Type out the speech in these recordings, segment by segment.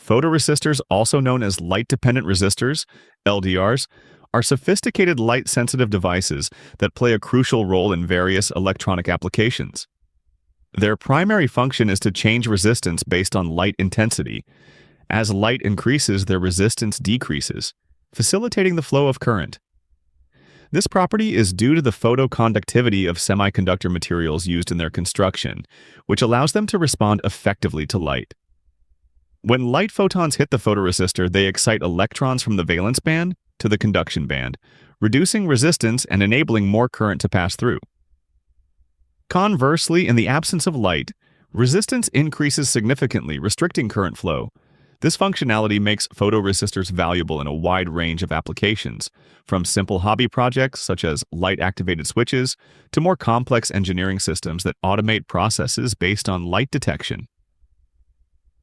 Photoresistors, also known as light-dependent resistors, LDRs, are sophisticated light-sensitive devices that play a crucial role in various electronic applications. Their primary function is to change resistance based on light intensity. As light increases, their resistance decreases, facilitating the flow of current. This property is due to the photoconductivity of semiconductor materials used in their construction, which allows them to respond effectively to light. When light photons hit the photoresistor, they excite electrons from the valence band to the conduction band, reducing resistance and enabling more current to pass through. Conversely, in the absence of light, resistance increases significantly, restricting current flow. This functionality makes photoresistors valuable in a wide range of applications, from simple hobby projects such as light-activated switches to more complex engineering systems that automate processes based on light detection.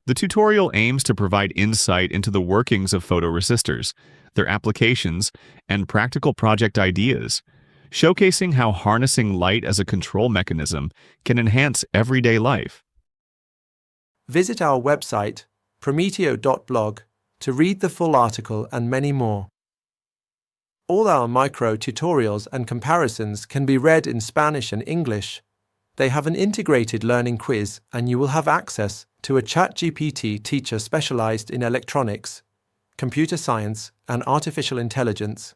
The tutorial aims to provide insight into the workings of photoresistors, their applications, and practical project ideas, showcasing how harnessing light as a control mechanism can enhance everyday life. Visit our website, prometeo.blog, to read the full article and many more. All our micro tutorials and comparisons can be read in Spanish and English. They have an integrated learning quiz, and you will have access to a ChatGPT teacher specialized in electronics, computer science, and artificial intelligence.